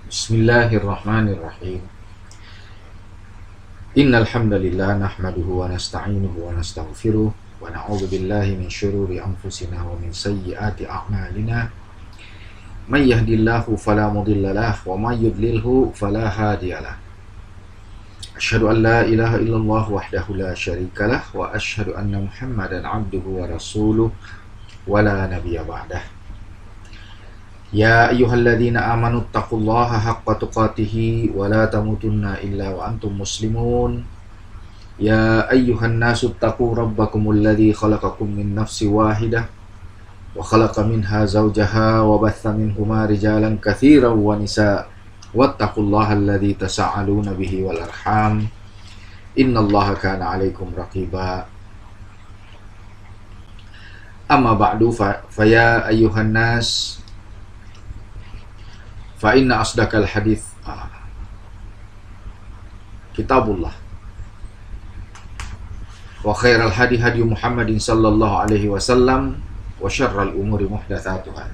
Bismillahirrahmanirrahim. Innal hamdalillah nahmaduhu wa nasta'inuhu wa nastaghfiruh wa na'udzu billahi min syururi anfusina wa min sayyiati a'malina. May yahdihillahu fala mudhillalah wa may yudlilhu fala hadiyalah. Asyhadu an la ilaha illallah wahdahu la syarikalah wa asyhadu anna Muhammadan 'abduhu wa rasuluh wa la nabiyya ba'dah. Ya ayyuhalladzina amanu taqullaha haqqa tuqatih wa la tamutunna illa wa antum muslimun. Ya ayyuhan nasu taqu rabbakumul ladzi khalaqakum min nafsin wahidah wa khalaqa minha zawjaha wa batha minhuma rijalan katsiran wa nisaa wattaqullaha alladzi tasaaluna bihi wal arham innallaha kana 'alaikum raqiba. Amma ba'du fa ya ayyuhan nas fa inna asdaqal hadits kitabullah wa khairal hadi hadi Muhammadin sallallahu alaihi wasallam wa syarral umuri muhdatsatuhá.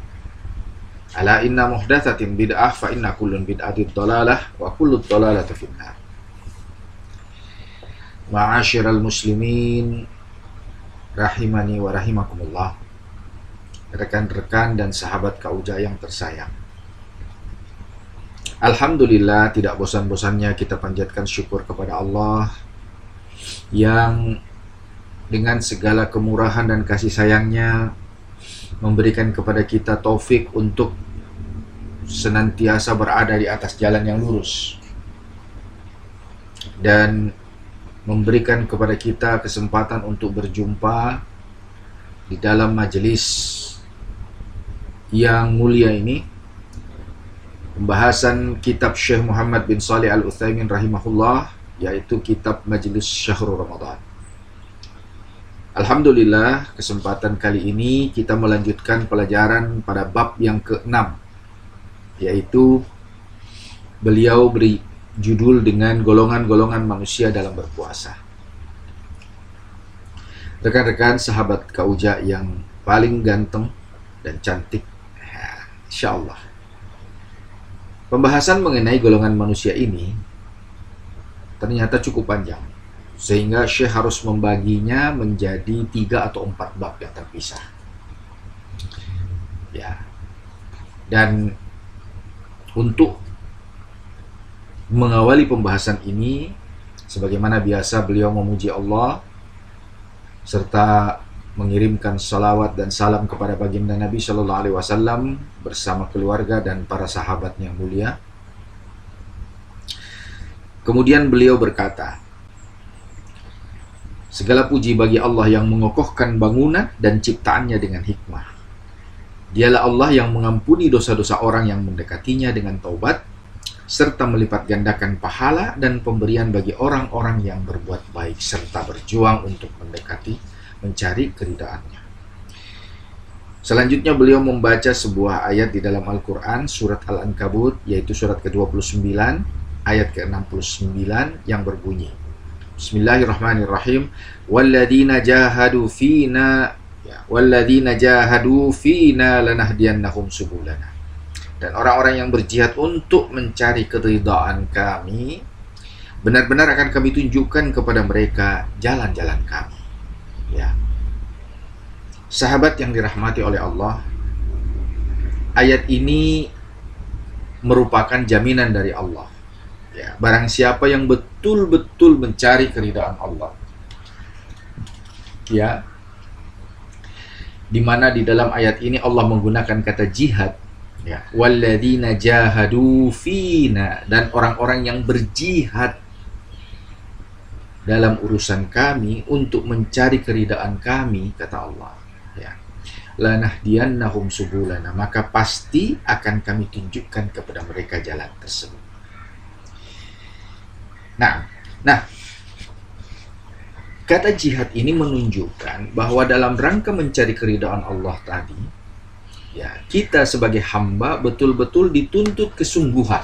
Ala inna muhdatsatin bid'ah fa inna kullun bid'atin dhalalah wa kullu dhalalati finnar. Ma'asyiral muslimin rahimani wa rahimakumullah. Rekan-rekan dan sahabat Kauja yang tersayang, alhamdulillah, tidak bosan-bosannya kita panjatkan syukur kepada Allah yang dengan segala kemurahan dan kasih sayangnya memberikan kepada kita taufik untuk senantiasa berada di atas jalan yang lurus dan memberikan kepada kita kesempatan untuk berjumpa di dalam majelis yang mulia ini, pembahasan kitab Syekh Muhammad bin Shalih Al-Utsaimin rahimahullah, yaitu kitab Majelis Syahrul Ramadan. Alhamdulillah, kesempatan kali ini kita melanjutkan pelajaran pada bab yang ke-6, yaitu beliau beri judul dengan golongan-golongan manusia dalam berpuasa. Rekan-rekan sahabat Kauja yang paling ganteng dan cantik, insyaallah, pembahasan mengenai golongan manusia ini ternyata cukup panjang, sehingga Syekh harus membaginya menjadi 3 atau 4 bab yang terpisah. Ya. Dan untuk mengawali pembahasan ini, sebagaimana biasa beliau memuji Allah serta mengirimkan salawat dan salam kepada baginda Nabi Shallallahu Alaihi Wasallam bersama keluarga dan para sahabatnya yang mulia. Kemudian beliau berkata, segala puji bagi Allah yang mengokohkan bangunan dan ciptaannya dengan hikmah. Dialah Allah yang mengampuni dosa-dosa orang yang mendekatinya dengan taubat, serta melipat gandakan pahala dan pemberian bagi orang-orang yang berbuat baik, serta berjuang untuk mencari keridhaannya. Selanjutnya beliau membaca sebuah ayat di dalam Al-Quran, surat Al-Ankabut, yaitu surat ke-29, ayat ke-69, yang berbunyi, Bismillahirrahmanirrahim, walladzina jahadu fina lanahdiyannahum subulana. Dan orang-orang yang berjihad untuk mencari keridhaan kami, benar-benar akan kami tunjukkan kepada mereka jalan-jalan kami. Ya. Sahabat yang dirahmati oleh Allah, ayat ini merupakan jaminan dari Allah. Ya, barang siapa yang betul-betul mencari keridhaan Allah, ya, di mana di dalam ayat ini Allah menggunakan kata jihad, ya, walladzina jahadu fina, dan orang-orang yang berjihad dalam urusan kami untuk mencari keridhaan kami, kata Allah, ya, lanahdiyannahum subulana, maka pasti akan kami tunjukkan kepada mereka jalan tersebut. Nah, kata jihad ini menunjukkan bahwa dalam rangka mencari keridhaan Allah tadi, ya, kita sebagai hamba betul-betul dituntut kesungguhan.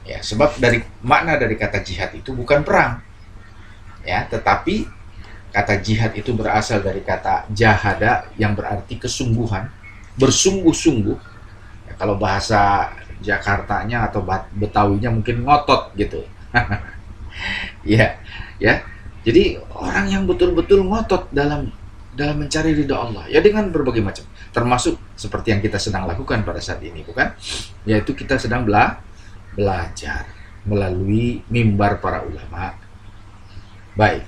Ya, sebab makna dari kata jihad itu bukan perang, ya, tetapi kata jihad itu berasal dari kata jahada yang berarti kesungguhan, bersungguh-sungguh. Ya, kalau bahasa Jakartanya atau Betawinya mungkin ngotot gitu. Ya, ya. Jadi orang yang betul-betul ngotot dalam mencari ridha Allah, ya dengan berbagai macam, termasuk seperti yang kita sedang lakukan pada saat ini, bukan? Yaitu kita sedang belajar melalui mimbar para ulama. Baik.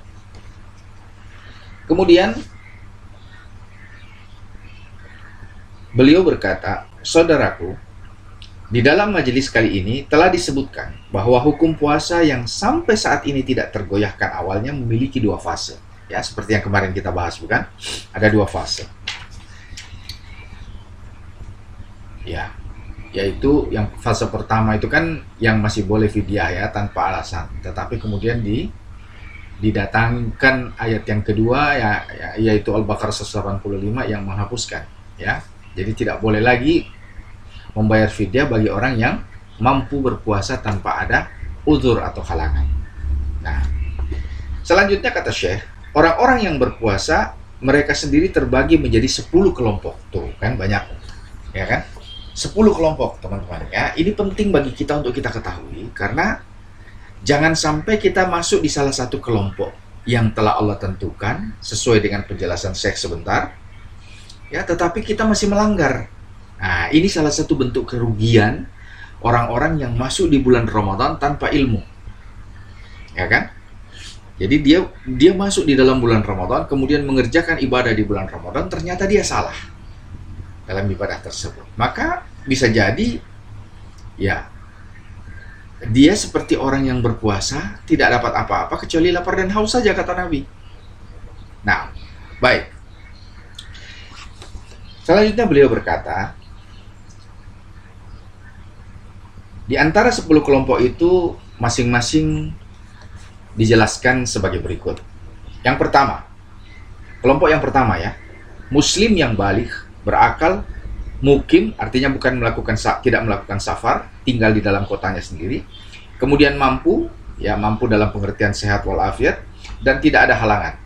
Kemudian beliau berkata, saudaraku, di dalam majelis kali ini telah disebutkan bahwa hukum puasa yang sampai saat ini tidak tergoyahkan awalnya memiliki dua fase. Ya, seperti yang kemarin kita bahas, bukan? Ada dua fase. Ya, yaitu yang fase pertama itu kan yang masih boleh fidyah ya, tanpa alasan. Tetapi kemudian didatangkan ayat yang kedua yaitu Al-Baqarah 185 yang menghapuskan, ya. Jadi tidak boleh lagi membayar fidyah bagi orang yang mampu berpuasa tanpa ada uzur atau halangan. Nah, selanjutnya kata Syekh, orang-orang yang berpuasa mereka sendiri terbagi menjadi 10 kelompok. Tuh kan banyak, ya kan? 10 kelompok, teman-teman. Ya, ini penting bagi kita untuk kita ketahui karena jangan sampai kita masuk di salah satu kelompok yang telah Allah tentukan sesuai dengan penjelasan Syekh sebentar. Ya, tetapi kita masih melanggar. Nah, ini salah satu bentuk kerugian orang-orang yang masuk di bulan Ramadan tanpa ilmu. Ya kan? Jadi dia masuk di dalam bulan Ramadan, kemudian mengerjakan ibadah di bulan Ramadan, ternyata dia salah dalam ibadah tersebut. Maka bisa jadi ya dia seperti orang yang berpuasa tidak dapat apa-apa kecuali lapar dan haus saja, kata Nabi. Nah, baik. Selanjutnya beliau berkata, di antara 10 kelompok itu masing-masing dijelaskan sebagai berikut. Yang pertama, kelompok yang pertama ya, muslim yang baligh, berakal, mukim, artinya bukan tidak melakukan safar, tinggal di dalam kotanya sendiri. Kemudian mampu, ya mampu dalam pengertian sehat walafiat dan tidak ada halangan.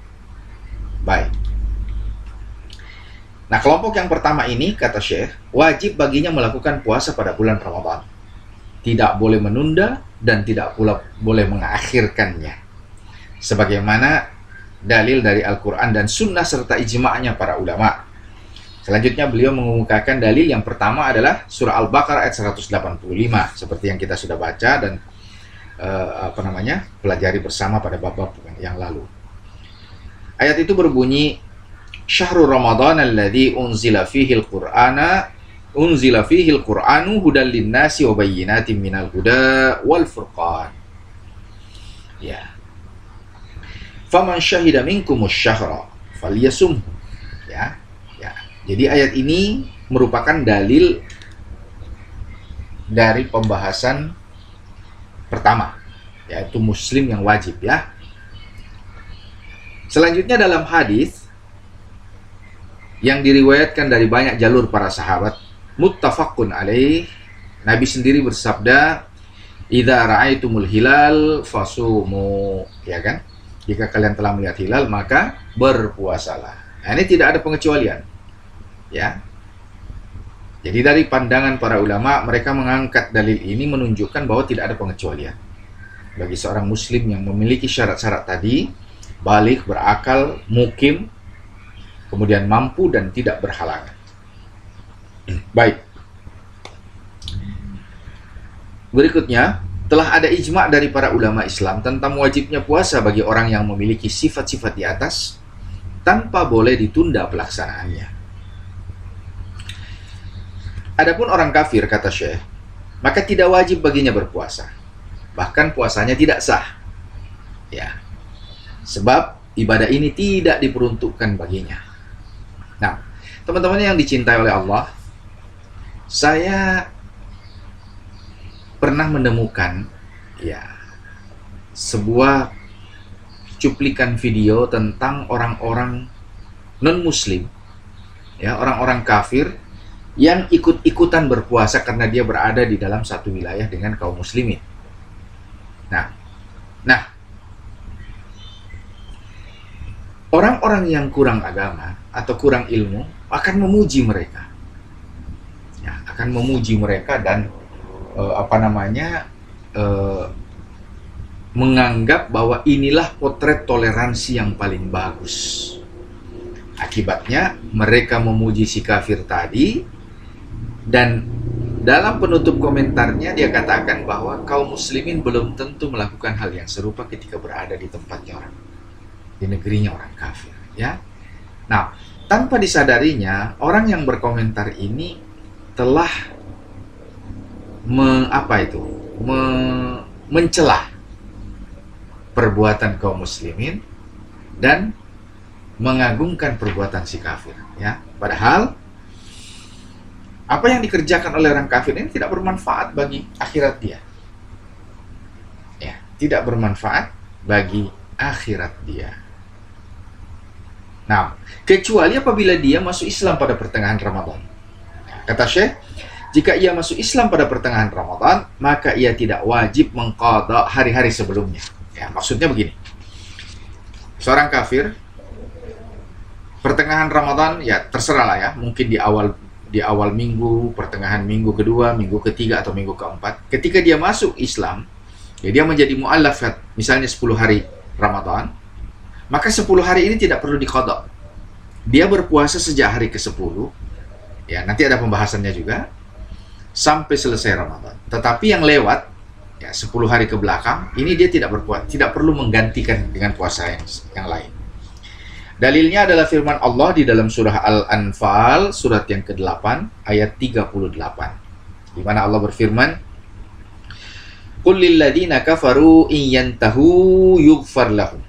Baik. Nah, kelompok yang pertama ini kata Syekh, wajib baginya melakukan puasa pada bulan Ramadan. Tidak boleh menunda dan tidak pula boleh mengakhirkannya. Sebagaimana dalil dari Al-Quran dan Sunnah serta ijma'nya para ulama. Selanjutnya beliau mengemukakan dalil yang pertama adalah surah Al-Baqarah ayat 185 seperti yang kita sudah baca dan pelajari bersama pada bab-bab yang lalu. Ayat itu berbunyi, Syahrul Ramadan alladzi unzila fihi al-Qur'anu hudal linnasi wa bayyinatin minal huda wal furqan. Ya. Faman syahida minkumus syahra falyasum. Ya. Ya. Jadi ayat ini merupakan dalil dari pembahasan pertama, yaitu muslim yang wajib ya. Selanjutnya dalam hadis yang diriwayatkan dari banyak jalur para sahabat, muttafaqun alaih, Nabi sendiri bersabda, idza ra'aitumul hilal fasumu, ya kan? Jika kalian telah melihat hilal maka berpuasalah. Nah, ini tidak ada pengecualian. Ya. Jadi dari pandangan para ulama, mereka mengangkat dalil ini menunjukkan bahwa tidak ada pengecualian. Bagi seorang muslim yang memiliki syarat-syarat tadi, baligh, berakal, mukim, kemudian mampu dan tidak berhalangan. Baik. Berikutnya, telah ada ijma' dari para ulama Islam tentang wajibnya puasa bagi orang yang memiliki sifat-sifat di atas tanpa boleh ditunda pelaksanaannya. Adapun orang kafir, kata Syekh, maka tidak wajib baginya berpuasa. Bahkan puasanya tidak sah. Ya. Sebab ibadah ini tidak diperuntukkan baginya. Nah, teman-teman yang dicintai oleh Allah, saya pernah menemukan ya sebuah cuplikan video tentang orang-orang non-muslim, ya, orang-orang kafir yang ikut-ikutan berpuasa karena dia berada di dalam satu wilayah dengan kaum muslimin. Nah, orang-orang yang kurang agama atau kurang ilmu akan memuji mereka. Ya, akan memuji mereka dan eh, menganggap bahwa inilah potret toleransi yang paling bagus. Akibatnya mereka memuji si kafir tadi, dan dalam penutup komentarnya dia katakan bahwa kaum muslimin belum tentu melakukan hal yang serupa ketika berada di tempatnya orang, di negerinya orang kafir, ya. Nah, tanpa disadarinya orang yang berkomentar ini telah mencela perbuatan kaum muslimin dan mengagungkan perbuatan si kafir, ya. Padahal apa yang dikerjakan oleh orang kafir ini tidak bermanfaat bagi akhirat dia, ya, tidak bermanfaat bagi akhirat dia. Nah, kecuali apabila dia masuk Islam pada pertengahan Ramadan. Kata Syekh, jika ia masuk Islam pada pertengahan Ramadan, maka ia tidak wajib mengqadha hari-hari sebelumnya. Ya, maksudnya begini. Seorang kafir pertengahan Ramadan, ya terserah lah ya, mungkin di awal minggu, pertengahan minggu kedua, minggu ketiga atau minggu keempat. Ketika dia masuk Islam, ya dia menjadi mu'allafat, misalnya 10 hari Ramadan, maka 10 hari ini tidak perlu diqadha. Dia berpuasa sejak hari ke-10, ya nanti ada pembahasannya juga, sampai selesai Ramadan. Tetapi yang lewat, ya 10 hari ke belakang, ini dia tidak berpuasa, tidak perlu menggantikan dengan puasa yang lain. Dalilnya adalah firman Allah di dalam surah Al-Anfal, surat yang ke-8, ayat 38. Di mana Allah berfirman, "Qul lil ladzina kafaru in yantahu yughfar lahum.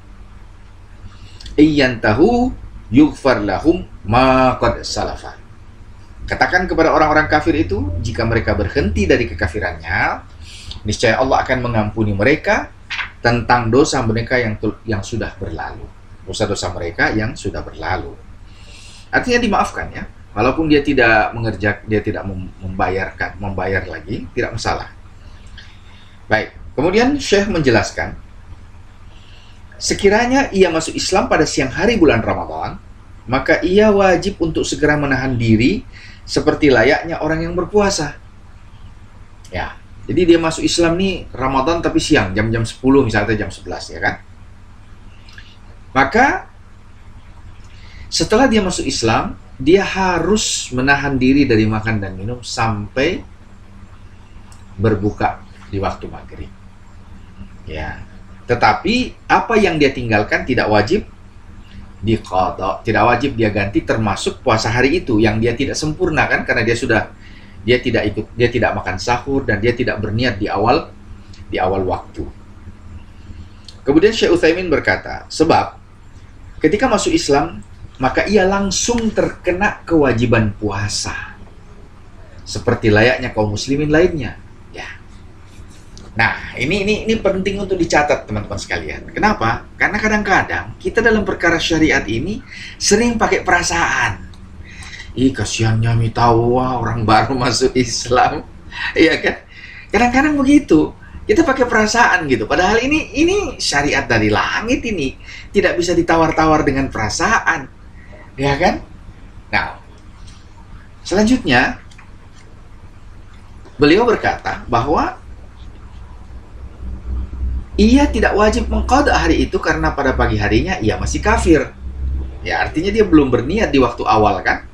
In yantahu yughfar lahum ma qad salafa." Katakan kepada orang-orang kafir itu, jika mereka berhenti dari kekafirannya, niscaya Allah akan mengampuni mereka tentang dosa mereka yang sudah berlalu. Dosa-dosa mereka yang sudah berlalu. Artinya dimaafkan, ya. Walaupun dia tidak dia tidak membayar lagi, tidak masalah. Baik, kemudian Syekh menjelaskan, sekiranya ia masuk Islam pada siang hari bulan Ramadan, maka ia wajib untuk segera menahan diri seperti layaknya orang yang berpuasa. Ya, jadi dia masuk Islam nih Ramadan tapi siang, jam-jam 10 misalnya, jam 11, ya kan? Maka setelah dia masuk Islam, dia harus menahan diri dari makan dan minum sampai berbuka di waktu maghrib. Ya, tetapi apa yang dia tinggalkan tidak wajib diqadha, tidak wajib dia ganti, termasuk puasa hari itu yang dia tidak sempurna kan, karena dia tidak makan sahur dan dia tidak berniat di awal waktu. Kemudian Syekh Utsaimin berkata, sebab ketika masuk Islam maka ia langsung terkena kewajiban puasa seperti layaknya kaum muslimin lainnya. Ya. Nah, ini penting untuk dicatat teman-teman sekalian. Kenapa? Karena kadang-kadang kita dalam perkara syariat ini sering pakai perasaan. Ih, kasihannya mitawa orang baru masuk Islam. Iya kan? Kadang-kadang begitu. Kita pakai perasaan gitu. Padahal ini syariat dari langit ini. Tidak bisa ditawar-tawar dengan perasaan. Ya kan? Nah, selanjutnya beliau berkata bahwa ia tidak wajib mengqadha hari itu karena pada pagi harinya ia masih kafir. Ya, artinya dia belum berniat di waktu awal kan?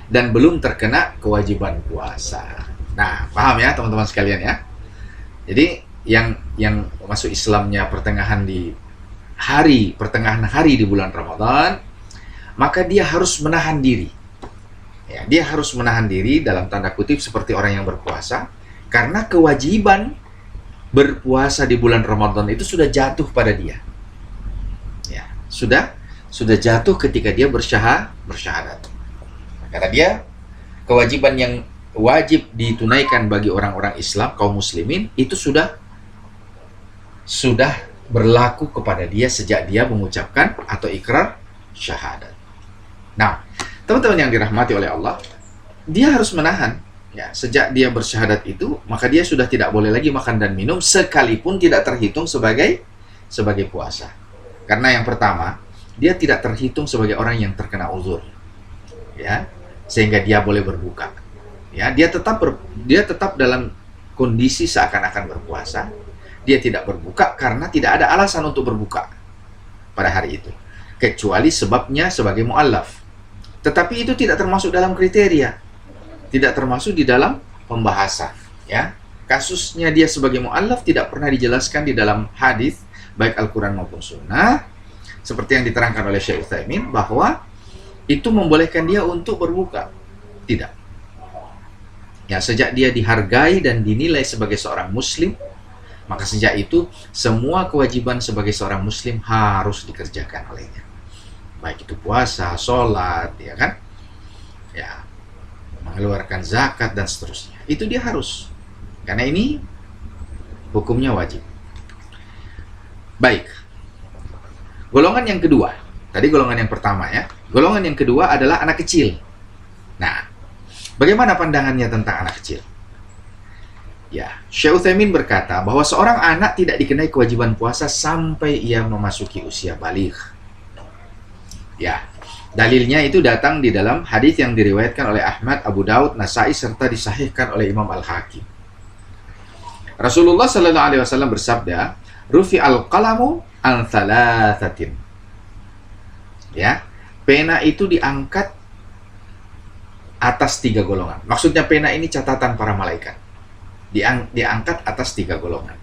Dan belum terkena kewajiban puasa. Nah, paham ya teman-teman sekalian ya? Jadi yang masuk Islamnya pertengahan hari di bulan Ramadan, maka dia harus menahan diri. Ya, dia harus menahan diri dalam tanda kutip seperti orang yang berpuasa, karena kewajiban berpuasa di bulan Ramadan itu sudah jatuh pada dia. Ya, sudah jatuh ketika dia bersyahadat. Karena dia kewajiban yang wajib ditunaikan bagi orang-orang Islam, kaum muslimin, itu sudah berlaku kepada dia sejak dia mengucapkan atau ikrar syahadat. Nah, teman-teman yang dirahmati oleh Allah, dia harus menahan. Ya, sejak dia bersyahadat itu, maka dia sudah tidak boleh lagi makan dan minum sekalipun tidak terhitung sebagai puasa. Karena yang pertama, dia tidak terhitung sebagai orang yang terkena uzur. Ya, sehingga dia boleh berbuka. Ya, dia tetap dalam kondisi seakan-akan berpuasa, dia tidak berbuka karena tidak ada alasan untuk berbuka pada hari itu, kecuali sebabnya sebagai mu'allaf. Tetapi itu tidak termasuk dalam kriteria, tidak termasuk di dalam pembahasan. Ya, kasusnya dia sebagai mu'allaf tidak pernah dijelaskan di dalam hadis, baik Al-Quran maupun Sunnah, seperti yang diterangkan oleh Syekh Utsaimin, bahwa itu membolehkan dia untuk berbuka. Tidak. Ya, sejak dia dihargai dan dinilai sebagai seorang muslim, maka sejak itu semua kewajiban sebagai seorang muslim harus dikerjakan olehnya. Baik itu puasa, sholat, ya kan? Ya, mengeluarkan zakat dan seterusnya. Itu dia harus. Karena ini hukumnya wajib. Baik. Golongan yang kedua. Tadi golongan yang pertama ya. Golongan yang kedua adalah anak kecil. Nah, bagaimana pandangannya tentang anak kecil? Ya, Syekh Utsaimin berkata bahwa seorang anak tidak dikenai kewajiban puasa sampai ia memasuki usia baligh. Ya, dalilnya itu datang di dalam hadis yang diriwayatkan oleh Ahmad, Abu Daud, Nasai serta disahihkan oleh Imam Al-Hakim. Rasulullah sallallahu alaihi wasallam bersabda, "Rufi'al qalamu an thalathatin." Ya, pena itu diangkat atas 3 golongan. Maksudnya pena ini catatan para malaikat. Diangkat atas 3 golongan.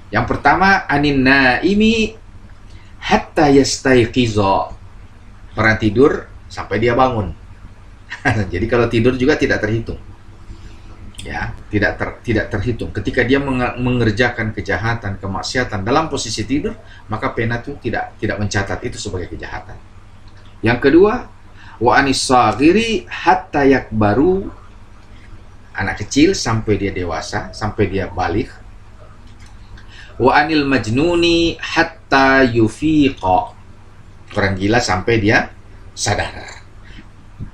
Yang pertama, anin naimi hatta yastayqiza. Orang tidur sampai dia bangun. Jadi kalau tidur juga tidak terhitung. Ya, tidak terhitung. Ketika dia mengerjakan kejahatan, kemaksiatan dalam posisi tidur, maka pena itu tidak mencatat itu sebagai kejahatan. Yang kedua, wa anis saghiri hatta yakbaru, anak kecil sampai dia dewasa, sampai dia baligh. Wa anil majnuni hatta yufiqa, orang gila sampai dia sadar.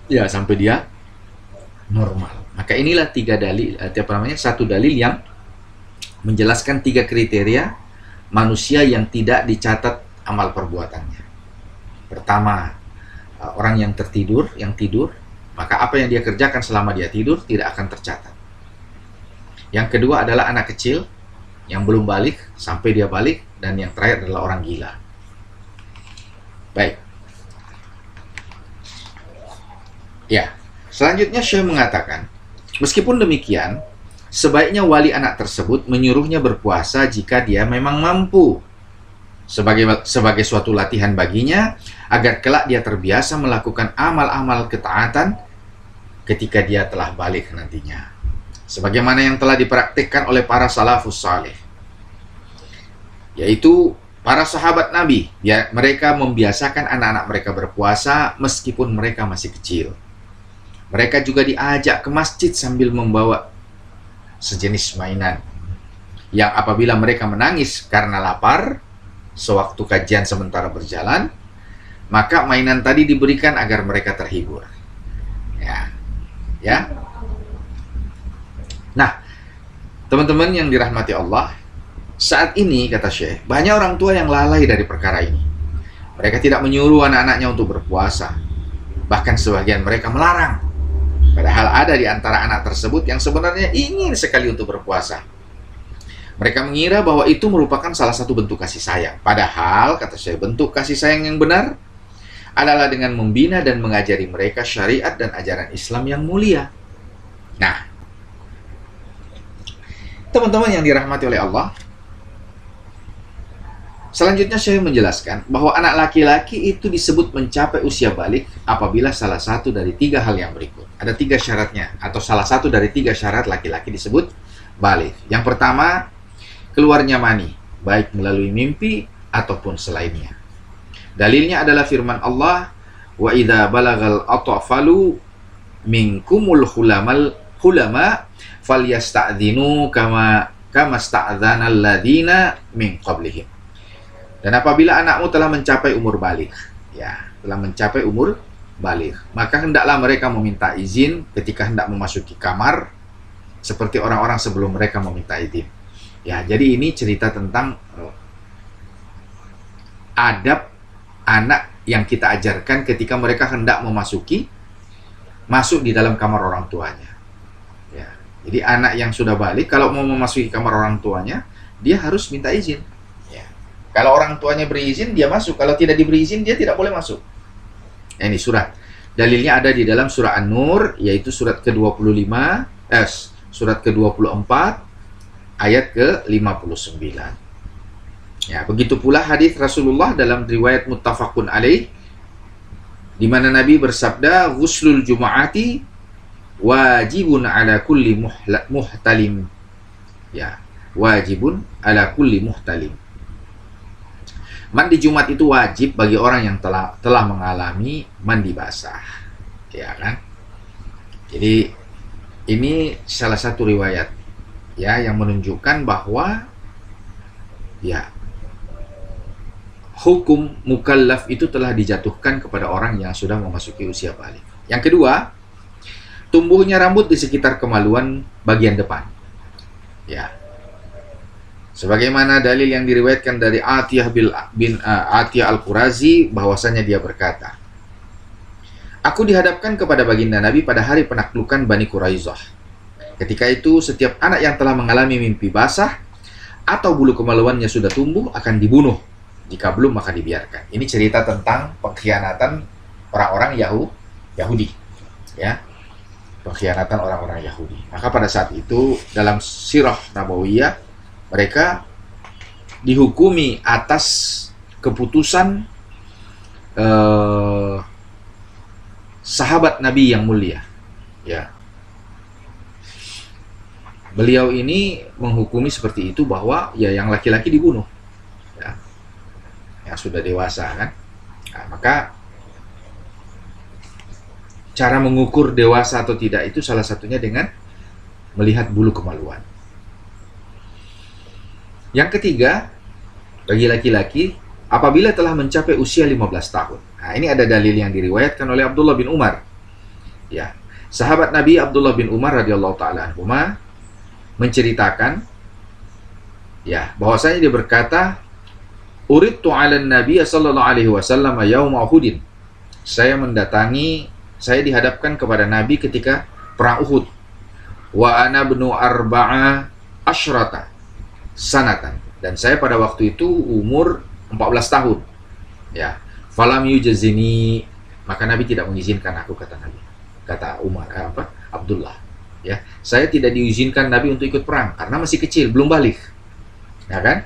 Ya, sampai dia normal. Maka inilah 3 dalil, satu dalil yang menjelaskan 3 kriteria manusia yang tidak dicatat amal perbuatannya. Pertama, orang yang tidur, maka apa yang dia kerjakan selama dia tidur tidak akan tercatat. Yang kedua adalah anak kecil yang belum balik sampai dia balik, dan yang terakhir adalah orang gila. Baik. Ya, selanjutnya Syekh mengatakan, meskipun demikian, sebaiknya wali anak tersebut menyuruhnya berpuasa jika dia memang mampu, sebagai suatu latihan baginya, agar kelak dia terbiasa melakukan amal-amal ketaatan ketika dia telah balik nantinya, sebagaimana yang telah dipraktikkan oleh para salafus saleh, yaitu para sahabat Nabi. Ya, mereka membiasakan anak-anak mereka berpuasa meskipun mereka masih kecil. Mereka juga diajak ke masjid sambil membawa sejenis mainan, yang apabila mereka menangis karena lapar sewaktu kajian sementara berjalan, maka mainan tadi diberikan agar mereka terhibur. Ya. Nah, teman-teman yang dirahmati Allah, saat ini, kata Syekh, banyak orang tua yang lalai dari perkara ini. Mereka tidak menyuruh anak-anaknya untuk berpuasa. Bahkan sebagian mereka melarang. Padahal ada di antara anak tersebut yang sebenarnya ingin sekali untuk berpuasa. Mereka mengira bahwa itu merupakan salah satu bentuk kasih sayang. Padahal, kata Syekh, bentuk kasih sayang yang benar adalah dengan membina dan mengajari mereka syariat dan ajaran Islam yang mulia. Nah, teman-teman yang dirahmati oleh Allah, selanjutnya saya menjelaskan bahwa anak laki-laki itu disebut mencapai usia balik apabila salah satu dari 3 hal yang berikut. Ada 3 syaratnya, atau salah satu dari 3 syarat laki-laki disebut balik. Yang pertama, keluarnya mani, baik melalui mimpi ataupun selainnya. Dalilnya adalah firman Allah, wa idza balagal atfalu minkumul hulama falyasta'dzinu kama sta'dzana alladziina min qablihim. Dan apabila anakmu telah mencapai umur baligh, ya, telah mencapai umur baligh, maka hendaklah mereka meminta izin ketika hendak memasuki kamar, seperti orang-orang sebelum mereka meminta izin. Ya, jadi ini cerita tentang adab anak yang kita ajarkan ketika mereka hendak masuk di dalam kamar orang tuanya. Ya. Jadi anak yang sudah balik kalau mau memasuki kamar orang tuanya, dia harus minta izin. Ya. Kalau orang tuanya berizin, dia masuk. Kalau tidak diberi izin, dia tidak boleh masuk. Ini surat. Dalilnya ada di dalam surah An-Nur, yaitu surat ke-25, surat ke-24, ayat ke-59. Ya, begitu pula hadis Rasulullah dalam riwayat muttafaqun alaih, di mana Nabi bersabda, "Ghuslul Jumu'ati wajibun ala kulli muhtalim." Ya, wajibun ala kulli muhtalim. Mandi Jumat itu wajib bagi orang yang telah mengalami mandi basah. Ya kan? Jadi ini salah satu riwayat ya yang menunjukkan bahwa ya hukum mukallaf itu telah dijatuhkan kepada orang yang sudah memasuki usia balik. Yang kedua, tumbuhnya rambut di sekitar kemaluan bagian depan. Ya. Sebagaimana dalil yang diriwayatkan dari Atiyah bin Atiyah Al-Qurazi, bahwasanya dia berkata, "Aku dihadapkan kepada baginda Nabi pada hari penaklukan Bani Quraizah. Ketika itu setiap anak yang telah mengalami mimpi basah atau bulu kemaluannya sudah tumbuh akan dibunuh. Jika belum maka dibiarkan." Ini cerita tentang pengkhianatan orang-orang Yahudi. Ya. Pengkhianatan orang-orang Yahudi. Maka pada saat itu dalam sirah Nabawiyah mereka dihukumi atas keputusan sahabat Nabi yang mulia. Ya. Beliau ini menghukumi seperti itu bahwa ya yang laki-laki dibunuh. Ya. Yang sudah dewasa kan. Nah, maka cara mengukur dewasa atau tidak itu salah satunya dengan melihat bulu kemaluan. Yang ketiga, bagi laki-laki, apabila telah mencapai usia 15 tahun. Nah, ini ada dalil yang diriwayatkan oleh Abdullah bin Umar. Ya, sahabat Nabi Abdullah bin Umar radhiyallahu taala anhuma menceritakan ya, bahwasanya dia berkata, "Uridtu 'alan Nabi sallallahu alaihi wasallam yaum Uhud." Saya dihadapkan kepada Nabi ketika perang Uhud. Wa ana ibnu arba'a asyrata sanatan, dan saya pada waktu itu umur 14 tahun. Ya, falam yujazini, maka Nabi tidak mengizinkan aku, kata Nabi. Kata Abdullah. Ya, saya tidak diizinkan Nabi untuk ikut perang karena masih kecil, belum balik. Ya kan?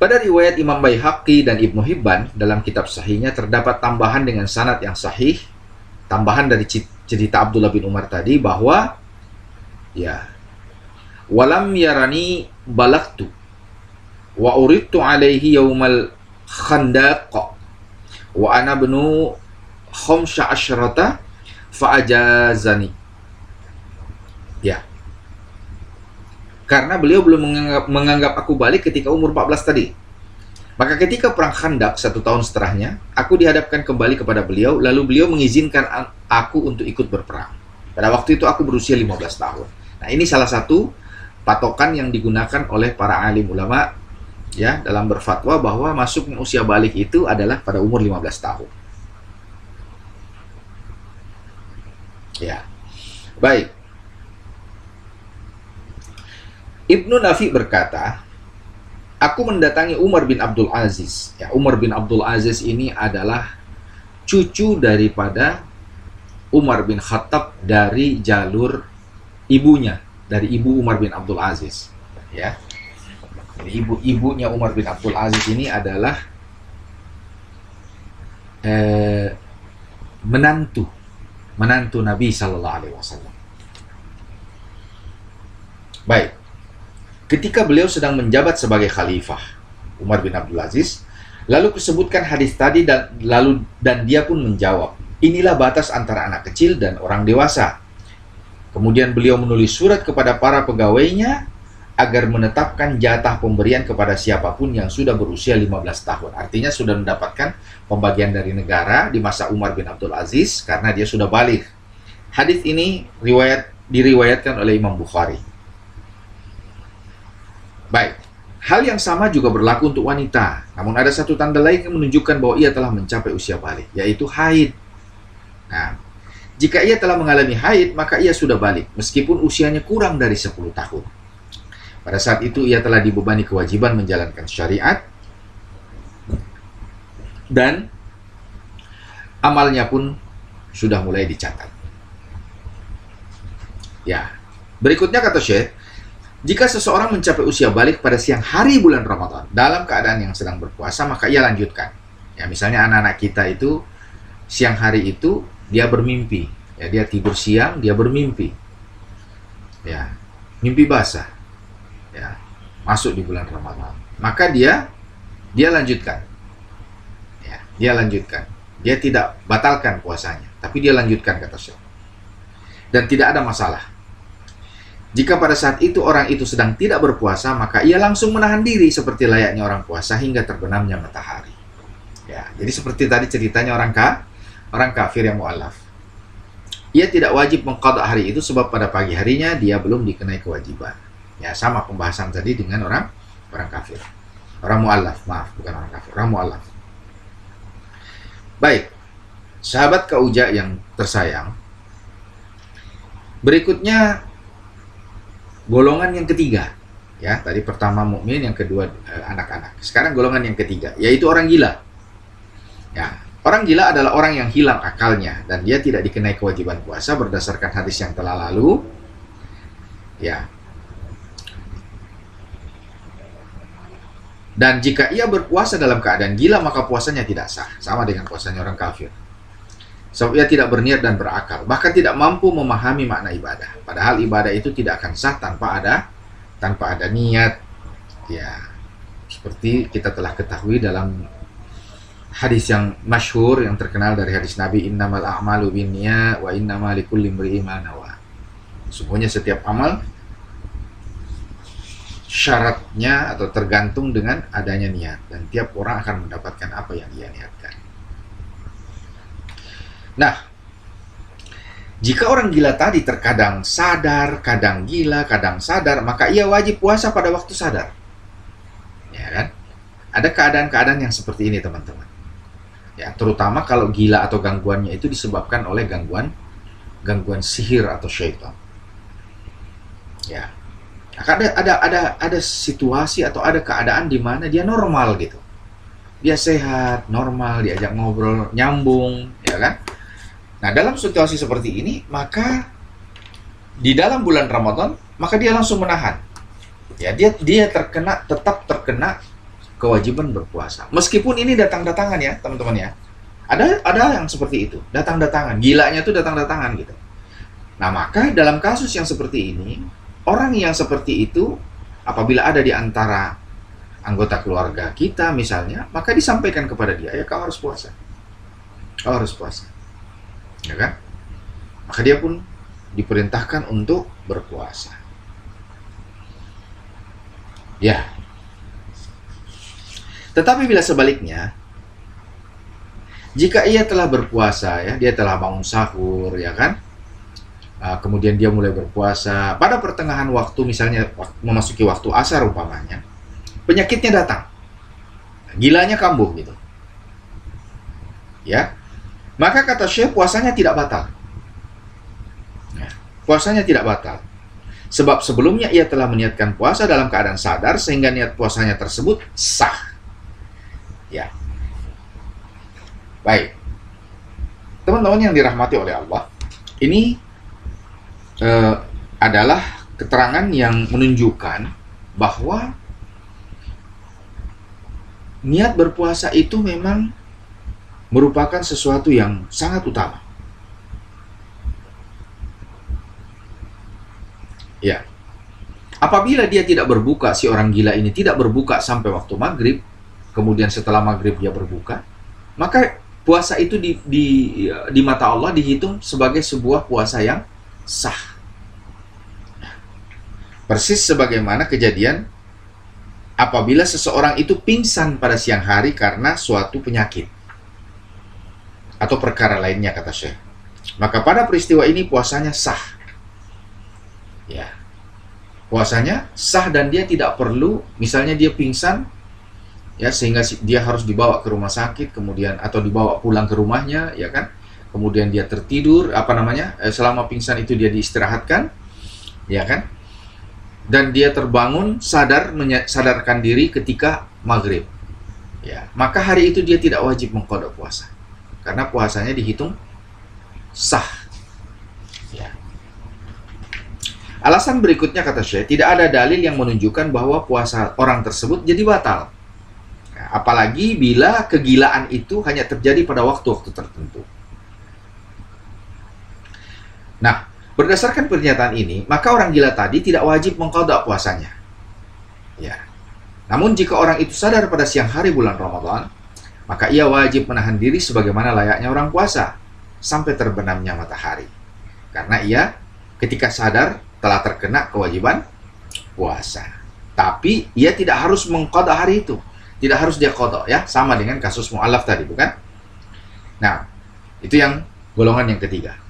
Pada riwayat Imam Baihaqi dan Ibnu Hibban dalam kitab sahihnya terdapat tambahan dengan sanad yang sahih, tambahan dari cerita Abdullah bin Umar tadi bahwa ya, walam yarani balagtu wa uridtu alaihi yaumal khandaq wa ana ibnu khamsa asyrata fa ajazani. Ya. Karena beliau belum menganggap aku balik ketika umur 14 tadi. Maka ketika perang Khandaq 1 tahun setelahnya, aku dihadapkan kembali kepada beliau, lalu beliau mengizinkan aku untuk ikut berperang. Pada waktu itu aku berusia 15 tahun. Nah, ini salah satu patokan yang digunakan oleh para alim ulama ya dalam berfatwa bahwa masuknya usia balik itu adalah pada umur 15 tahun. Ya. Baik. Ibnu Nafi berkata, "Aku mendatangi Umar bin Abdul Aziz." Ya, Umar bin Abdul Aziz ini adalah cucu daripada Umar bin Khattab dari jalur ibunya, dari ibu Umar bin Abdul Aziz. Ya. Jadi ibunya Umar bin Abdul Aziz ini adalah menantu Nabi Sallallahu Alaihi Wasallam. Baik, ketika beliau sedang menjabat sebagai khalifah Umar bin Abdul Aziz, lalu disebutkan hadis tadi dan dia pun menjawab, "Inilah batas antara anak kecil dan orang dewasa." Kemudian beliau menulis surat kepada para pegawainya agar menetapkan jatah pemberian kepada siapapun yang sudah berusia 15 tahun. Artinya sudah mendapatkan pembagian dari negara di masa Umar bin Abdul Aziz karena dia sudah balik. Hadis ini diriwayatkan oleh Imam Bukhari. Baik, hal yang sama juga berlaku untuk wanita. Namun ada satu tanda lain yang menunjukkan bahwa ia telah mencapai usia balik, yaitu haid. Nah, Jika ia telah mengalami haid, maka ia sudah balik, meskipun usianya kurang dari 10 tahun. Pada saat itu ia telah dibebani kewajiban menjalankan syariat, dan amalnya pun sudah mulai dicatat. Ya, berikutnya kata Syekh, jika seseorang mencapai usia balik pada siang hari bulan Ramadan dalam keadaan yang sedang berpuasa, maka ia lanjutkan. Ya, misalnya anak-anak kita itu siang hari itu dia bermimpi. Ya, dia tidur siang, dia bermimpi. Ya, mimpi basah. Ya, masuk di bulan Ramadan. Maka dia lanjutkan. Ya, dia lanjutkan. Dia tidak batalkan puasanya, tapi dia lanjutkan kata Syekh. Dan tidak ada masalah. Jika pada saat itu orang itu sedang tidak berpuasa, maka ia langsung menahan diri seperti layaknya orang puasa hingga terbenamnya matahari. Ya, jadi seperti tadi ceritanya orang kafir yang mu'allaf. Ia tidak wajib mengqadha hari itu sebab pada pagi harinya dia belum dikenai kewajiban. Ya, sama pembahasan tadi dengan orang kafir. Orang mu'allaf, maaf, bukan orang kafir, orang mu'allaf. Baik, sahabat Kauja yang tersayang, berikutnya golongan yang ketiga. Ya, tadi pertama mukmin, yang kedua anak-anak. Sekarang golongan yang ketiga, yaitu orang gila. Ya, orang gila adalah orang yang hilang akalnya dan dia tidak dikenai kewajiban puasa berdasarkan hadis yang telah lalu. Ya. Dan jika ia berpuasa dalam keadaan gila, maka puasanya tidak sah, sama dengan puasanya orang kafir. Sebab ia tidak berniat dan berakal, bahkan tidak mampu memahami makna ibadah. Padahal ibadah itu tidak akan sah tanpa ada niat. Ya, seperti kita telah ketahui dalam hadis yang masyhur yang terkenal dari hadis Nabi, innamal a'malu binniyat wa innamal likulli imri'in ma nawa. Sungguhnya setiap amal syaratnya atau tergantung dengan adanya niat, dan tiap orang akan mendapatkan apa yang dia niatkan. Nah, jika orang gila tadi terkadang sadar, kadang gila, kadang sadar, maka ia wajib puasa pada waktu sadar. Ya kan? Ada keadaan-keadaan yang seperti ini, teman-teman. Ya, terutama kalau gila atau gangguannya itu disebabkan oleh gangguan sihir atau syaitan. Ya. Ada situasi atau ada keadaan di mana dia normal gitu. Dia sehat, normal, diajak ngobrol, nyambung, ya kan? Nah, dalam situasi seperti ini, maka di dalam bulan Ramadan, maka dia langsung menahan. Ya, dia tetap terkena kewajiban berpuasa. Meskipun ini datang-datangan ya, teman-teman ya. Ada yang seperti itu, datang-datangan. Gilanya itu datang-datangan gitu. Nah, maka dalam kasus yang seperti ini, orang yang seperti itu apabila ada di antara anggota keluarga kita misalnya, maka disampaikan kepada dia, ya kau harus puasa. Kau harus puasa. Ya kan? Maka dia pun diperintahkan untuk berpuasa. Ya. Tetapi bila sebaliknya, jika ia telah berpuasa, ya, dia telah bangun sahur, ya kan? Kemudian dia mulai berpuasa, pada pertengahan waktu, misalnya memasuki waktu asar umpamanya, penyakitnya datang. Gilanya kambuh gitu. Ya. Maka kata Syekh, puasanya tidak batal. Ya, puasanya tidak batal. Sebab sebelumnya ia telah meniatkan puasa dalam keadaan sadar, sehingga niat puasanya tersebut sah. Ya. Baik. Teman-teman yang dirahmati oleh Allah, ini adalah keterangan yang menunjukkan bahwa niat berpuasa itu memang merupakan sesuatu yang sangat utama. Ya. Apabila dia tidak berbuka, si orang gila ini tidak berbuka sampai waktu maghrib, kemudian setelah maghrib dia berbuka, maka puasa itu di mata Allah dihitung sebagai sebuah puasa yang sah. Persis sebagaimana kejadian apabila seseorang itu pingsan pada siang hari karena suatu penyakit atau perkara lainnya, kata Syekh. Maka pada peristiwa ini puasanya sah. Ya. Puasanya sah dan dia tidak perlu, misalnya dia pingsan, ya, sehingga dia harus dibawa ke rumah sakit kemudian atau dibawa pulang ke rumahnya, ya kan? kemudian dia tertidur, selama pingsan itu dia diistirahatkan, ya kan? Dan dia terbangun, sadarkan diri ketika maghrib. Ya, maka hari itu dia tidak wajib mengqada puasa. Karena puasanya dihitung sah. Ya. Alasan berikutnya kata Syekh, tidak ada dalil yang menunjukkan bahwa puasa orang tersebut jadi batal. Ya, apalagi bila kegilaan itu hanya terjadi pada waktu-waktu tertentu. Nah, berdasarkan pernyataan ini, maka orang gila tadi tidak wajib mengqada puasanya. Ya. Namun jika orang itu sadar pada siang hari bulan Ramadan, maka ia wajib menahan diri sebagaimana layaknya orang puasa sampai terbenamnya matahari. Karena ia ketika sadar telah terkena kewajiban puasa. Tapi ia tidak harus mengqada hari itu. Tidak harus dia qada, ya, sama dengan kasus mu'allaf tadi, bukan? Nah, itu yang golongan yang ketiga.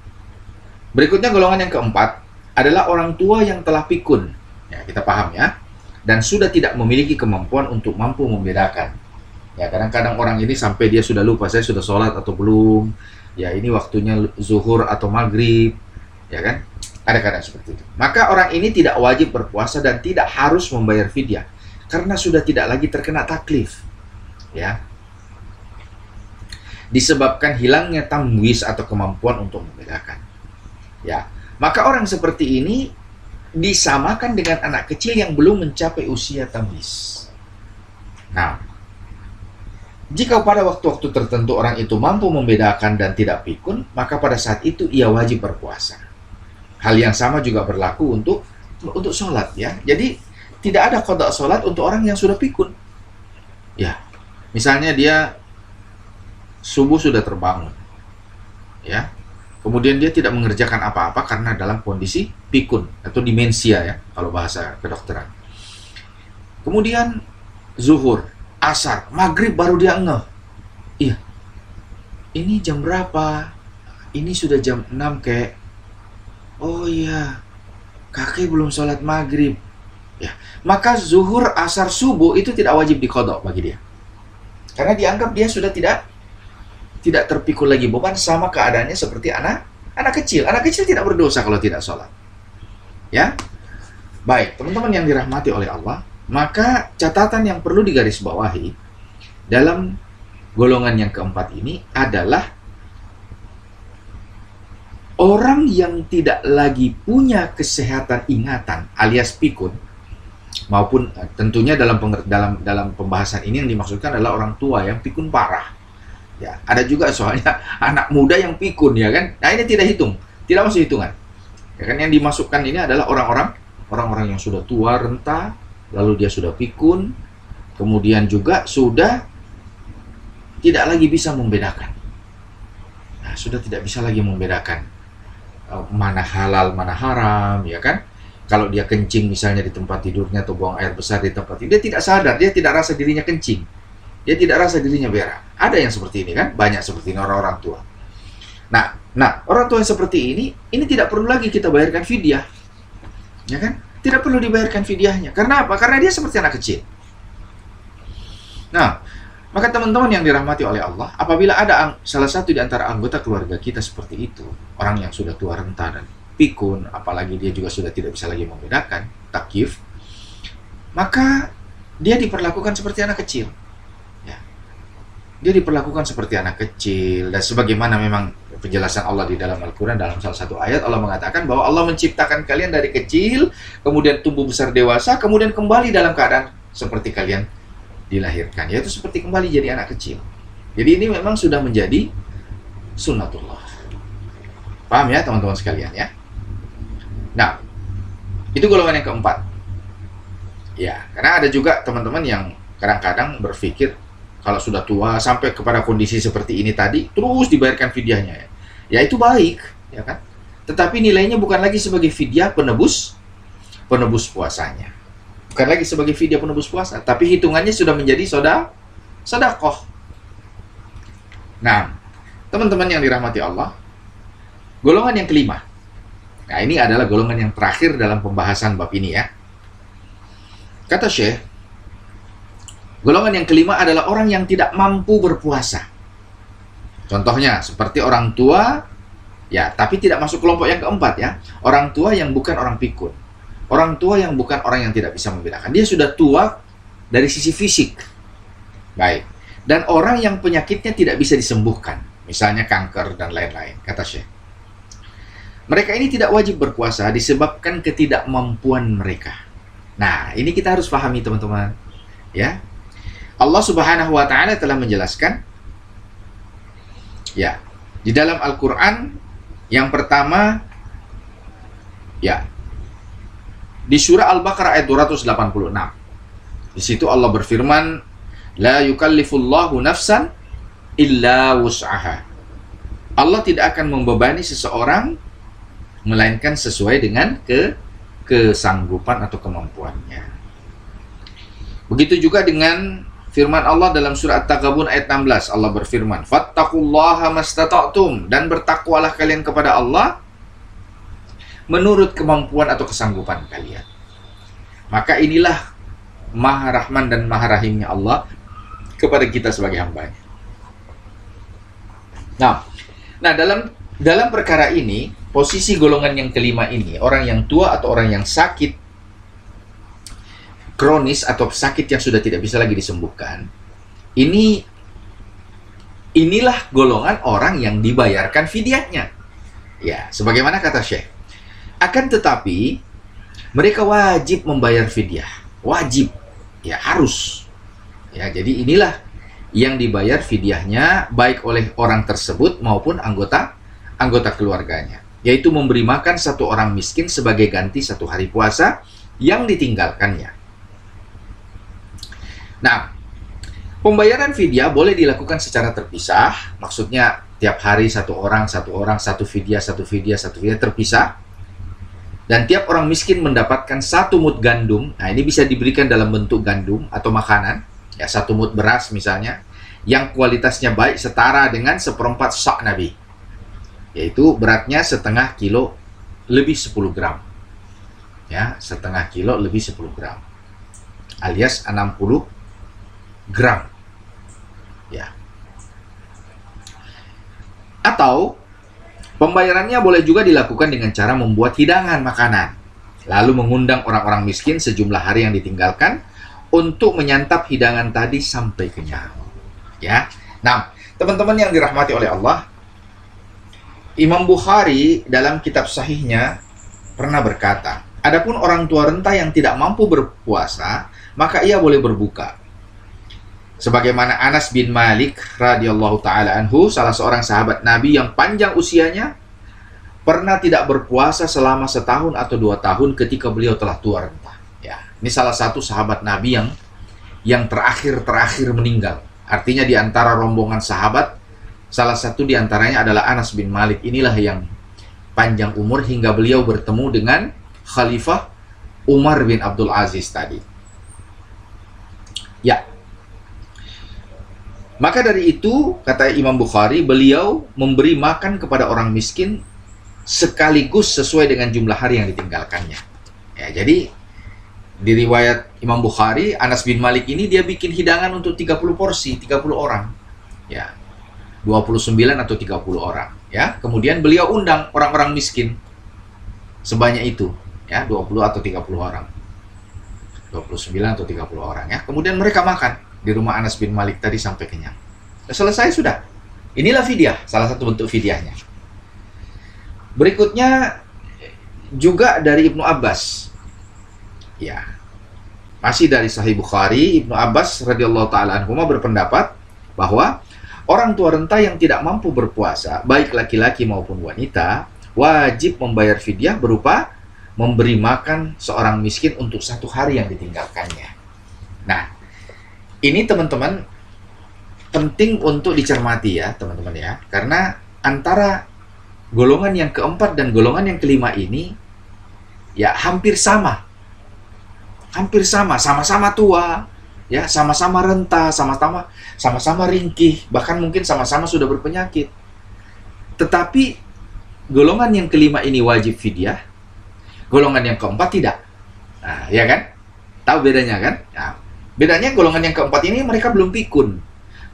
Berikutnya golongan yang keempat adalah orang tua yang telah pikun. Ya, kita paham ya. Dan sudah tidak memiliki kemampuan untuk mampu membedakan. Ya, kadang-kadang orang ini sampai dia sudah lupa, saya sudah sholat atau belum. Ya, ini waktunya zuhur atau maghrib. Ya kan? Kadang-kadang seperti itu. Maka orang ini tidak wajib berpuasa dan tidak harus membayar fidyah. Karena sudah tidak lagi terkena taklif. Ya. Disebabkan hilangnya tamwiz atau kemampuan untuk membedakan. Ya, maka orang seperti ini disamakan dengan anak kecil yang belum mencapai usia tamyiz. Nah, jika pada waktu-waktu tertentu orang itu mampu membedakan dan tidak pikun, maka pada saat itu ia wajib berpuasa. Hal yang sama juga berlaku untuk sholat, ya. Jadi tidak ada qada sholat untuk orang yang sudah pikun. Ya, misalnya dia subuh sudah terbangun, ya. Kemudian dia tidak mengerjakan apa-apa karena dalam kondisi pikun atau demensia, ya, kalau bahasa kedokteran. Kemudian zuhur, asar, maghrib baru dia ngeh. Iya, ini jam berapa? Ini sudah jam 6 kek. Oh iya, kakek belum sholat maghrib. Ya, maka zuhur, asar, subuh itu tidak wajib diqada bagi dia. Karena dianggap dia sudah tidak terpikul lagi beban, sama keadaannya seperti anak kecil. Anak kecil tidak berdosa kalau tidak sholat. Ya, baik teman-teman yang dirahmati oleh Allah, maka catatan yang perlu digarisbawahi dalam golongan yang keempat ini adalah orang yang tidak lagi punya kesehatan ingatan alias pikun, maupun tentunya dalam pembahasan ini yang dimaksudkan adalah orang tua yang pikun parah. Ya, ada juga soalnya anak muda yang pikun, ya kan? Nah, ini tidak masuk hitungan. Ya kan, yang dimasukkan ini adalah orang-orang yang sudah tua renta, lalu dia sudah pikun, kemudian juga sudah tidak lagi bisa membedakan. Nah, sudah tidak bisa lagi membedakan mana halal, mana haram, ya kan? Kalau dia kencing misalnya di tempat tidurnya atau buang air besar di tempat tidur, dia tidak sadar, dia tidak rasa dirinya kencing. Dia tidak rasa dirinya berak. Ada yang seperti ini kan? Banyak seperti ini orang-orang tua. Nah, orang tua yang seperti ini tidak perlu lagi kita bayarkan fidyah. Ya kan? Tidak perlu dibayarkan fidyahnya. Karena apa? Karena dia seperti anak kecil. Nah, maka teman-teman yang dirahmati oleh Allah, apabila ada salah satu di antara anggota keluarga kita seperti itu, orang yang sudah tua renta dan pikun, apalagi dia juga sudah tidak bisa lagi membedakan, takyif, maka dia diperlakukan seperti anak kecil. Dia diperlakukan seperti anak kecil, dan sebagaimana memang penjelasan Allah di dalam Al-Quran, dalam salah satu ayat Allah mengatakan bahwa Allah menciptakan kalian dari kecil, kemudian tumbuh besar dewasa, kemudian kembali dalam keadaan seperti kalian dilahirkan, yaitu seperti kembali jadi anak kecil. Jadi ini memang sudah menjadi sunnatullah. Paham ya teman-teman sekalian ya? Nah, itu golongan yang keempat. Ya, karena ada juga teman-teman yang kadang-kadang berpikir kalau sudah tua sampai kepada kondisi seperti ini tadi terus dibayarkan fidyahnya, ya itu baik, ya kan? Tetapi nilainya bukan lagi sebagai fidyah penebus puasanya, bukan lagi sebagai fidyah penebus puasa, tapi hitungannya sudah menjadi sedekah. Nah, teman-teman yang dirahmati Allah, golongan yang kelima. Nah, ini adalah golongan yang terakhir dalam pembahasan bab ini, ya. Kata Syekh, golongan yang kelima adalah orang yang tidak mampu berpuasa. Contohnya seperti orang tua, ya, tapi tidak masuk kelompok yang keempat ya. Orang tua yang bukan orang pikun. Orang tua yang bukan orang yang tidak bisa membedakan. Dia sudah tua dari sisi fisik. Baik. Dan orang yang penyakitnya tidak bisa disembuhkan. Misalnya kanker dan lain-lain, kata Syekh. Mereka ini tidak wajib berpuasa disebabkan ketidakmampuan mereka. Nah, ini kita harus pahami teman-teman. Ya. Allah Subhanahu wa taala telah menjelaskan ya, di dalam Al-Qur'an yang pertama ya, di surah Al-Baqarah ayat 286. Di situ Allah berfirman, la yukallifullahu nafsan illa wus'aha. Allah tidak akan membebani seseorang melainkan sesuai dengan kesanggupan atau kemampuannya. Begitu juga dengan firman Allah dalam surah At-Taghabun ayat 16. Allah berfirman, fattaqullaha mastata'tum, dan bertakwalah kalian kepada Allah menurut kemampuan atau kesanggupan kalian. Maka inilah Maha Rahman dan Maha Rahimnya Allah kepada kita sebagai hambanya. Nah, dalam perkara ini, posisi golongan yang kelima ini, orang yang tua atau orang yang sakit kronis atau sakit yang sudah tidak bisa lagi disembuhkan, inilah golongan orang yang dibayarkan fidyahnya. Ya, sebagaimana kata Syekh. Akan tetapi mereka wajib membayar fidyah. Wajib. Ya, harus. Ya, jadi inilah yang dibayar fidyahnya baik oleh orang tersebut maupun anggota keluarganya, yaitu memberi makan satu orang miskin sebagai ganti satu hari puasa yang ditinggalkannya. Nah, pembayaran fidyah boleh dilakukan secara terpisah, maksudnya tiap hari satu orang, satu fidyah terpisah. Dan tiap orang miskin mendapatkan 1 mud gandum. Nah, ini bisa diberikan dalam bentuk gandum atau makanan. Ya, 1 mud beras misalnya, yang kualitasnya baik setara dengan 1/4 sak Nabi. Yaitu beratnya setengah kilo lebih 10 gram. Ya, setengah kilo lebih 10 gram. Alias 60 gram. Ya. Atau pembayarannya boleh juga dilakukan dengan cara membuat hidangan makanan, lalu mengundang orang-orang miskin sejumlah hari yang ditinggalkan untuk menyantap hidangan tadi sampai kenyang. Ya. Nah, teman-teman yang dirahmati oleh Allah, Imam Bukhari dalam kitab sahihnya pernah berkata, adapun orang tua renta yang tidak mampu berpuasa, maka ia boleh berbuka. Sebagaimana Anas bin Malik radhiyallahu taala anhu, salah seorang sahabat Nabi yang panjang usianya, pernah tidak berpuasa selama 1 tahun atau 2 tahun ketika beliau telah tua renta. Ya, ini salah satu sahabat Nabi yang terakhir meninggal. Artinya di antara rombongan sahabat, salah satu di antaranya adalah Anas bin Malik. Inilah yang panjang umur hingga beliau bertemu dengan Khalifah Umar bin Abdul Aziz tadi. Ya. Maka dari itu, kata Imam Bukhari, beliau memberi makan kepada orang miskin sekaligus sesuai dengan jumlah hari yang ditinggalkannya. Ya, jadi di riwayat Imam Bukhari, Anas bin Malik ini dia bikin hidangan untuk 30 porsi, 30 orang. Ya. 29 atau 30 orang, ya. Kemudian beliau undang orang-orang miskin sebanyak itu, ya, 20 atau 30 orang. 29 atau 30 orang, ya. Kemudian mereka makan di rumah Anas bin Malik tadi sampai kenyang. Selesai sudah. Inilah fidyah, salah satu bentuk fidyahnya. Berikutnya juga dari Ibnu Abbas. Ya. Masih dari Sahih Bukhari, Ibnu Abbas radhiyallahu taala anhu berpendapat bahwa orang tua renta yang tidak mampu berpuasa, baik laki-laki maupun wanita, wajib membayar fidyah berupa memberi makan seorang miskin untuk 1 hari yang ditinggalkannya. Nah, ini teman-teman penting untuk dicermati ya teman-teman ya, karena antara golongan yang keempat dan golongan yang kelima ini ya hampir sama, sama-sama tua, ya sama-sama renta, sama-sama ringkih, bahkan mungkin sama-sama sudah berpenyakit. Tetapi golongan yang kelima ini wajib fidyah, golongan yang keempat tidak. Nah, ya kan? Tahu bedanya kan? Nah, bedanya golongan yang keempat ini mereka belum pikun.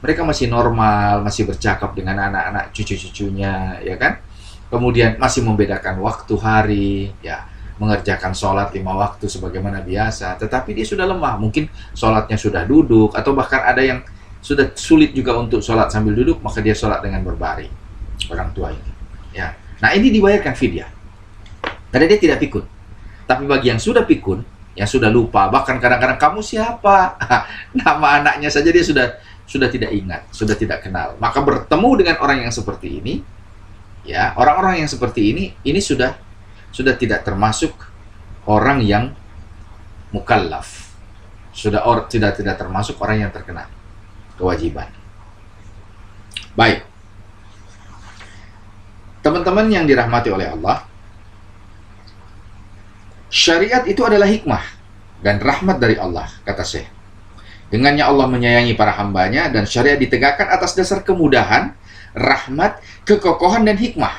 mereka masih normal, masih bercakap dengan anak-anak cucu-cucunya, ya kan? Kemudian masih membedakan waktu hari, ya, mengerjakan sholat 5 waktu sebagaimana biasa. Tetapi dia sudah lemah, mungkin sholatnya sudah duduk, atau bahkan ada yang sudah sulit juga untuk sholat sambil duduk, maka dia sholat dengan berbaring. Orang tua ini, ya. Nah, ini dibayarkan fidyah. Karena dia tidak pikun. Tapi bagi yang sudah pikun, yang sudah lupa, bahkan kadang-kadang kamu siapa? Nama anaknya saja dia sudah tidak ingat, sudah tidak kenal. Maka bertemu dengan orang yang seperti ini, ya, orang-orang yang seperti ini sudah tidak termasuk orang yang mukallaf. Tidak termasuk orang yang terkena kewajiban. Baik. Teman-teman yang dirahmati oleh Allah, syariat itu adalah hikmah dan rahmat dari Allah, kata Syekh. Dengannya Allah menyayangi para hambanya, dan syariat ditegakkan atas dasar kemudahan, rahmat, kekokohan, dan hikmah.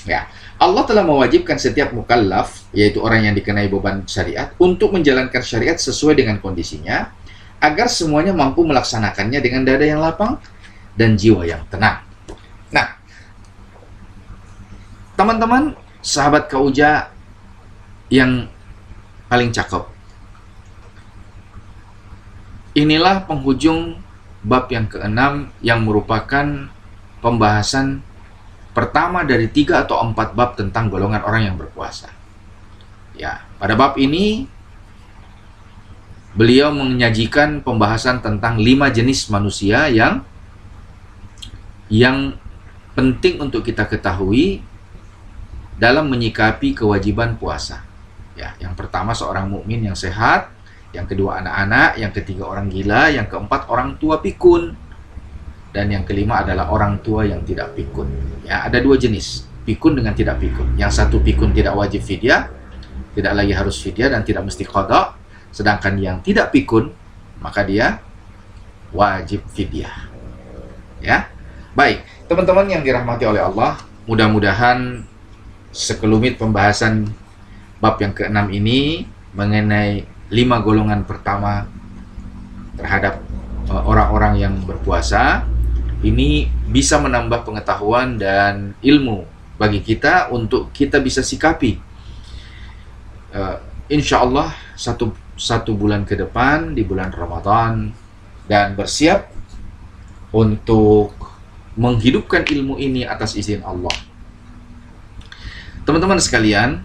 Ya, Allah telah mewajibkan setiap mukallaf, yaitu orang yang dikenai beban syariat, untuk menjalankan syariat sesuai dengan kondisinya, agar semuanya mampu melaksanakannya dengan dada yang lapang dan jiwa yang tenang. Nah, teman-teman, sahabat Kauja yang paling cakep, inilah penghujung bab yang ke-6 yang merupakan pembahasan pertama dari 3 atau 4 bab tentang golongan orang yang berpuasa. Ya, pada bab ini beliau menyajikan pembahasan tentang 5 jenis manusia yang penting untuk kita ketahui dalam menyikapi kewajiban puasa. Ya, yang pertama seorang mukmin yang sehat, yang kedua anak-anak, yang ketiga orang gila, yang keempat orang tua pikun, dan yang kelima adalah orang tua yang tidak pikun. Ya, ada 2 jenis, pikun dengan tidak pikun. Yang satu pikun tidak wajib fidyah, tidak lagi harus fidyah dan tidak mesti qada, sedangkan yang tidak pikun maka dia wajib fidyah. Ya. Baik, teman-teman yang dirahmati oleh Allah, mudah-mudahan sekelumit pembahasan bab yang ke-6 ini mengenai 5 golongan pertama terhadap orang-orang yang berpuasa ini bisa menambah pengetahuan dan ilmu bagi kita untuk kita bisa sikapi insya Allah satu bulan ke depan di bulan Ramadan, dan bersiap untuk menghidupkan ilmu ini atas izin Allah. Teman-teman sekalian,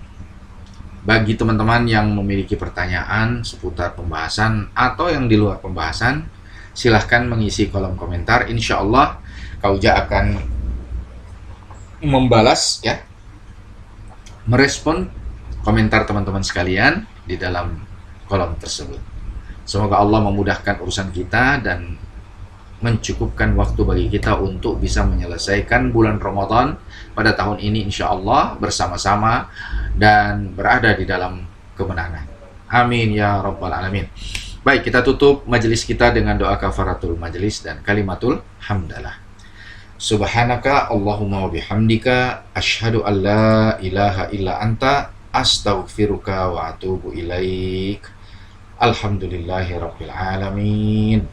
bagi teman-teman yang memiliki pertanyaan seputar pembahasan atau yang di luar pembahasan, silahkan mengisi kolom komentar. Insya Allah Kauja akan membalas, ya, merespon komentar teman-teman sekalian di dalam kolom tersebut. Semoga Allah memudahkan urusan kita dan mencukupkan waktu bagi kita untuk bisa menyelesaikan bulan Ramadan pada tahun ini insya Allah bersama-sama dan berada di dalam kemenangan. Amin ya rabbal alamin. Baik, kita tutup majelis kita dengan doa kafaratul majelis dan kalimatul hamdalah. Subhanaka Allahumma wa bihamdika asyhadu an la ilaha illa anta astaghfiruka wa atubu ilaik. Alhamdulillahi rabbil alamin.